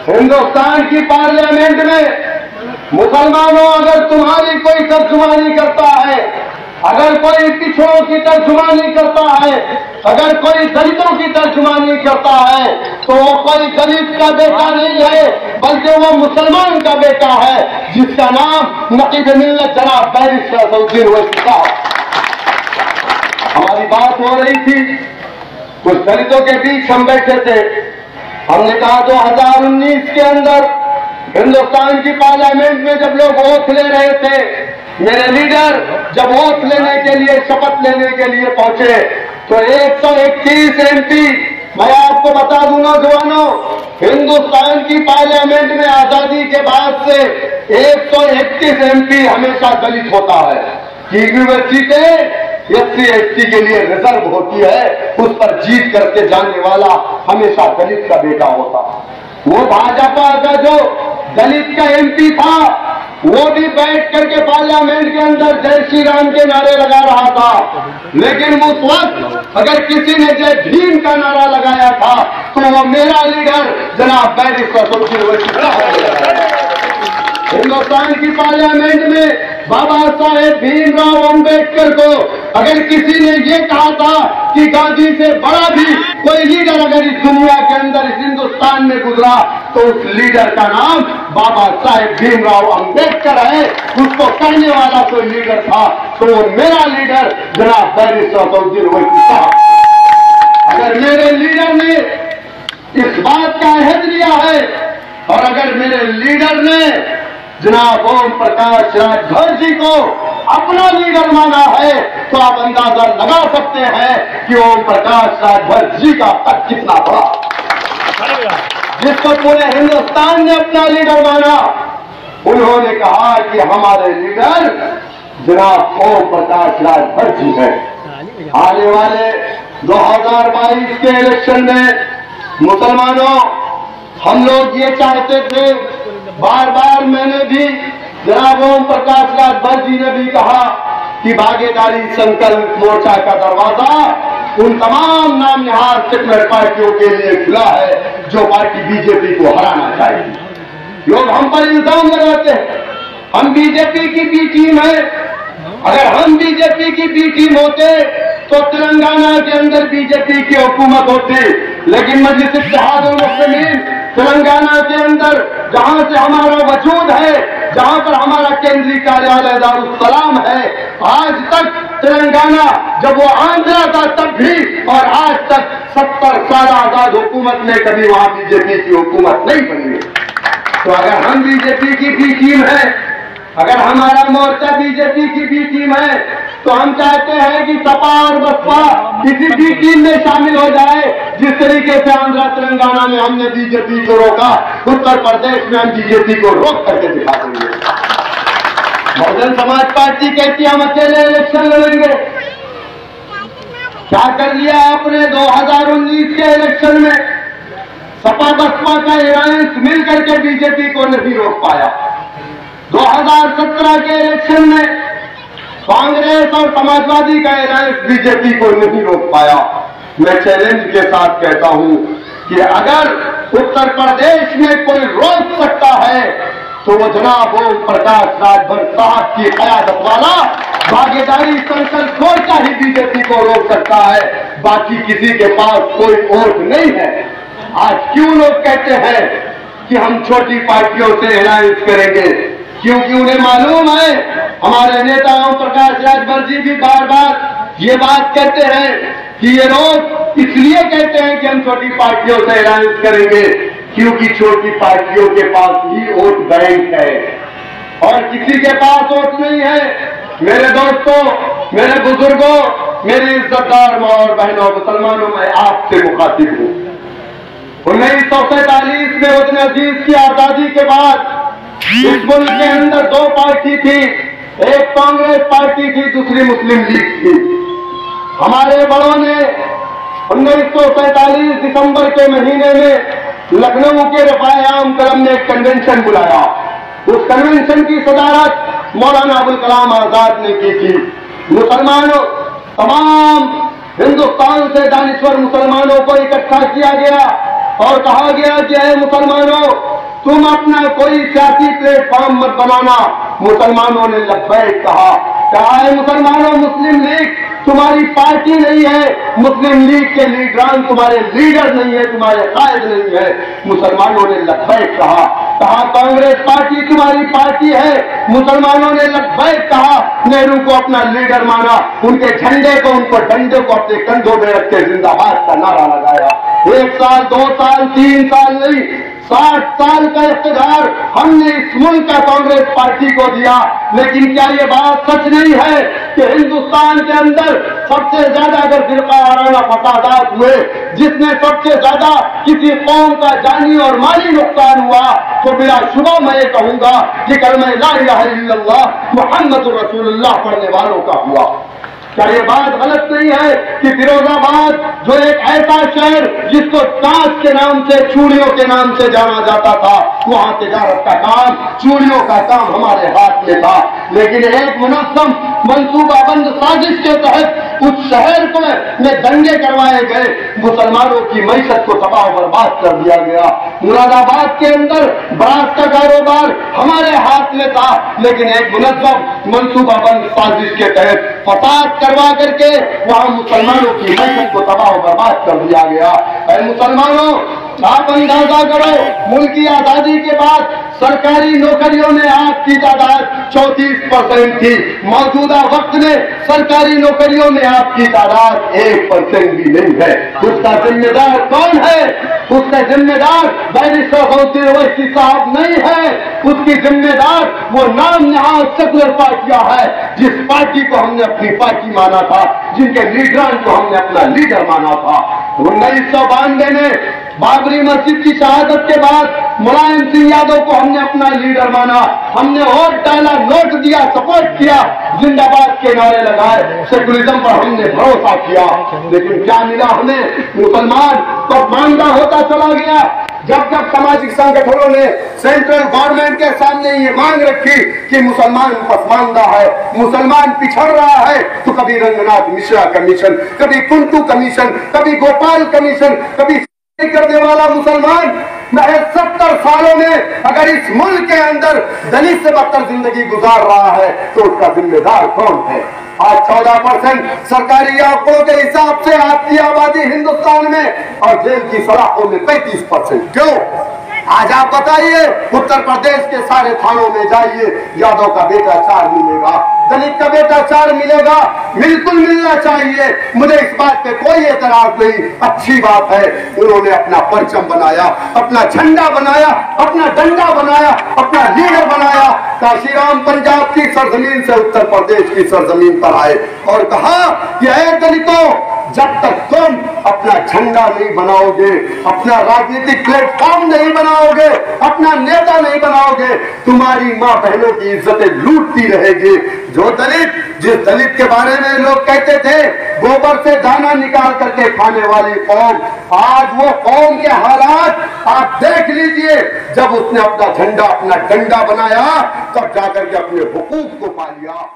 हिंदुस्तान की पार्लियामेंट में मुसलमानों, अगर तुम्हारी कोई तर्जुमानी करता है, अगर कोई पिछड़ों की तर्जुमानी करता है, अगर कोई दलितों की तर्जुमानी करता है, तो वो कोई दलित का बेटा नहीं है, बल्कि वो मुसलमान का बेटा है, जिसका नाम नकीब मिल्लत जनाब बैरिस्टर असदुद्दीन ओवैसी साहब। हमारी बात हो रही थी, कुछ दलितों के बीच हम बैठे थे। हमने कहा 2019 के अंदर हिंदुस्तान की पार्लियामेंट में जब लोग वोट ले रहे थे, मेरे लीडर जब वोट लेने के लिए, शपथ लेने के लिए पहुंचे, तो 131 MP, मैं आपको बता दूं नौजवानों, हिंदुस्तान की पार्लियामेंट में आजादी के बाद से 131 MP हमेशा दलित होता है, क्योंकि वह सीटें SC ST के लिए रिजर्व होती है, उस पर जीत करके जाने वाला हमेशा दलित का बेटा होता। वो भाजपा का जो दलित का MP था, वो भी बैठ करके पार्लियामेंट के अंदर जय श्री राम के नारे लगा रहा था, लेकिन उस वक्त अगर किसी ने जय भीम का नारा लगाया था, तो वो मेरा लीडर जनाब बैरिस्टर असदुद्दीन ओवैसी साहब। हिंदुस्तान की पार्लियामेंट में बाबा साहेब भीमराव अंबेडकर को अगर किसी ने ये कहा था कि गांधी से बड़ा भी कोई लीडर अगर इस दुनिया के अंदर, इस हिंदुस्तान में गुजरा, तो उस लीडर का नाम बाबा साहेब भीमराव अंबेडकर है। उसको कहने वाला कोई लीडर था, तो वो मेरा लीडर जनाब बैरिस्टर असदुद्दीन ओवैसी साहब। अगर मेरे लीडर ने इस बात का अहद लिया है, और अगर मेरे लीडर ने जनाब ओम प्रकाश राजभर जी को अपना लीडर माना है, तो आप अंदाजा लगा सकते हैं कि ओम प्रकाश राजभर जी का कद कितना बड़ा। जिसको पूरे हिंदुस्तान ने अपना लीडर माना, उन्होंने कहा कि हमारे लीडर जनाब ओम प्रकाश राजभर जी हैं। आने वाले 2022 के इलेक्शन में मुसलमानों, हम लोग ये चाहते थे, बार बार मैंने भी, जनाब ओम प्रकाश राजभर जी ने भी कहा कि भागीदारी संकल्प मोर्चा का दरवाजा उन तमाम नाम निहार सेक्युलर पार्टियों के लिए खुला है जो पार्टी बीजेपी को हराना चाहेगी। लोग हम पर इल्जाम लगाते हैं हम बीजेपी की बी टीम है। अगर हम बीजेपी की बी टीम होते तो तेलंगाना के अंदर बीजेपी की हुकूमत होती, लेकिन मजलिस इत्तेहादुल मुस्लिमीन तेलंगाना के अंदर, जहां से हमारा वजूद है, जहां पर हमारा केंद्रीय कार्यालय दारुल सलाम है, आज तक तेलंगाना जब वो आंध्रा था तब भी, और आज तक 70 साल आजाद हुकूमत में कभी वहां बीजेपी की हुकूमत नहीं बनी है। तो अगर हम बीजेपी की बी टीम है, अगर हमारा मोर्चा बीजेपी की बी टीम है, तो हम चाहते हैं कि सपा और बसपा किसी बी टीम में शामिल हो जाए। जिस तरीके से आंध्रा तेलंगाना में हमने बीजेपी को रोका, उत्तर प्रदेश में हम बीजेपी को रोक करके दिखा देंगे। बहुजन समाज पार्टी कहती है हम अकेले इलेक्शन लड़ेंगे। क्या कर लिया आपने 2019 के इलेक्शन में? सपा बसपा का अलायंस मिल करके बीजेपी को नहीं रोक पाया। 2017 के इलेक्शन में कांग्रेस और समाजवादी का अलायंस बीजेपी को नहीं रोक पाया। मैं चैलेंज के साथ कहता हूं कि अगर उत्तर प्रदेश में कोई रोक सकता है, तो वो जनाब ओम प्रकाश राजभर साहब की क़यादत वाला भागीदारी संकल्प मोर्चा ही बीजेपी को रोक सकता है। बाकी किसी के पास कोई वोट नहीं है। आज क्यों लोग कहते हैं कि हम छोटी पार्टियों से अलायंस करेंगे? क्योंकि उन्हें मालूम है, हमारे नेता ओम प्रकाश राजभर जी भी बार बार ये बात कहते हैं कि ये लोग इसलिए कहते हैं कि हम छोटी पार्टियों से अलायंस करेंगे, क्योंकि छोटी पार्टियों के पास ही वोट बैंक है और किसी के पास वोट नहीं है। मेरे दोस्तों, मेरे बुजुर्गों, मेरी इज्जतदार माँ और बहनों, मुसलमानों, मैं आपसे मुखातिब हूँ। 1947 में वतन अजीज की आजादी के बाद इस मुल्क के अंदर दो पार्टी थी, एक कांग्रेस पार्टी थी, दूसरी मुस्लिम लीग थी। हमारे बड़ों ने 1947 दिसंबर के महीने में लखनऊ के रफ़ाए आम कलम में एक कन्वेंशन बुलाया। उस कन्वेंशन की सदारत मौलाना अबुल कलाम आजाद ने की थी। मुसलमानों, तमाम हिंदुस्तान से दानिश्वर मुसलमानों को इकट्ठा किया गया और कहा गया कि ऐ मुसलमानों, तुम अपना कोई सियासी प्लेटफॉर्म मत बनाना। मुसलमानों ने लब्बैक कहा। कहा है मुसलमानों, मुस्लिम लीग तुम्हारी पार्टी नहीं है, मुस्लिम लीग के लीडरान तुम्हारे लीडर नहीं है, तुम्हारे कायद नहीं है। मुसलमानों ने लब्बैक कहा। कहा कांग्रेस पार्टी तुम्हारी पार्टी है। मुसलमानों ने लब्बैक कहा। नेहरू को अपना लीडर माना, उनके झंडे को, उनको डंडे को अपने कंधों में रख के जिंदाबाद का नारा लगाया। 1 साल, 2 साल, 3 साल नहीं, 60 साल का इख्तियार हमने इस मुल्क का कांग्रेस पार्टी को दिया। लेकिन क्या ये बात सच नहीं है कि हिंदुस्तान के अंदर सबसे ज्यादा अगर फिरकावाराना फसादात हुए, जिसमें सबसे ज्यादा किसी कौम का जानी और माली नुकसान हुआ, तो बिलाशुबा मैं ये कहूंगा कि कलमा ला इलाहा इल्लल्लाह मुहम्मदुर रसूलुल्लाह पढ़ने वालों का हुआ। क्या ये बात गलत नहीं है कि फिरोजाबाद, जो एक ऐसा शहर जिसको कांच के नाम से, चूड़ियों के नाम से जाना जाता था, वहां तिजारत का काम, चूड़ियों का काम हमारे हाथ में था। लेकिन एक मुनज़्ज़म मंसूबाबंद साजिश के तहत उस शहर को में दंगे करवाए गए, मुसलमानों की मईशत को तबाह बर्बाद कर दिया गया। मुरादाबाद के अंदर ब्रास का कारोबार हमारे हाथ में था, लेकिन एक मुनज़्ज़म मंसूबाबंद साजिश के तहत फसाद करवा करके वहां मुसलमानों की मईशत को तबाह बर्बाद कर दिया गया। ऐ मुसलमानों, आप अंदाजा करो, मुल्क की आजादी के बाद सरकारी नौकरियों में आपकी तादाद 34% थी। मौजूदा वक्त में सरकारी नौकरियों में आपकी तादाद 1% भी नहीं है। उसका जिम्मेदार कौन है? उसका जिम्मेदार बैरिस्टर गौसी ओवैसी साहब नहीं है। उसकी जिम्मेदार वो नाम नहाद सेकुलर पार्टियां है, जिस पार्टी को हमने अपनी पार्टी माना था, जिनके लीडरान को हमने अपना लीडर माना था। 1992 में बाबरी मस्जिद की शहादत के बाद मुलायम सिंह यादव को हमने अपना लीडर माना। हमने वोट डाला, नोट दिया, सपोर्ट किया, जिंदाबाद के नारे लगाए, सेकुलरिज्म पर हमने भरोसा किया। लेकिन क्या मिला हमें? मुसलमान पसमानदा होता चला गया। जब जब सामाजिक संगठनों ने सेंट्रल गवर्नमेंट के सामने ये मांग रखी कि मुसलमान पसमानदा है, मुसलमान पिछड़ रहा है, तो कभी रंगनाथ मिश्रा कमीशन, कभी कुंटू कमीशन, कभी गोपाल कमीशन, कभी करने वाला मुसलमान महज 70 सालों में अगर इस मुल्क के अंदर दलित से बदतर जिंदगी गुजार रहा है, तो उसका जिम्मेदार कौन है? आज 14% सरकारी आंकड़ों के हिसाब से आपकी आबादी हिंदुस्तान में, और जेल की सलाखों में 35%। क्यों? आज आप बताइए, उत्तर प्रदेश के सारे थानों में जाइए, यादव का बेटा 4 मिलेगा, दलित का बेटा 4 मिलेगा। बिल्कुल मिलना चाहिए, मुझे इस बात पे कोई एतराज नहीं। अच्छी बात है, उन्होंने अपना परचम बनाया, अपना झंडा बनाया, अपना डंडा बनाया, अपना लीडर बनाया। काशीराम पंजाब की सरजमीन से उत्तर प्रदेश की सरजमीन पर आए और कहा कि ऐ दलितों, जब तक तुम अपना झंडा नहीं बनाओगे, अपना राजनीतिक प्लेटफॉर्म नहीं बनाओगे, अपना नेता नहीं बनाओगे, तुम्हारी मां बहनों की इज्जतें लूटती रहेगी। जो दलित, जिस दलित के बारे में लोग कहते थे गोबर से दाना निकाल करके खाने वाली कौम, आज वो कौम के हालात आप देख लीजिए। जब उसने अपना झंडा, अपना डंडा बनाया, तब जाकर के अपने हुकूक को पा लिया।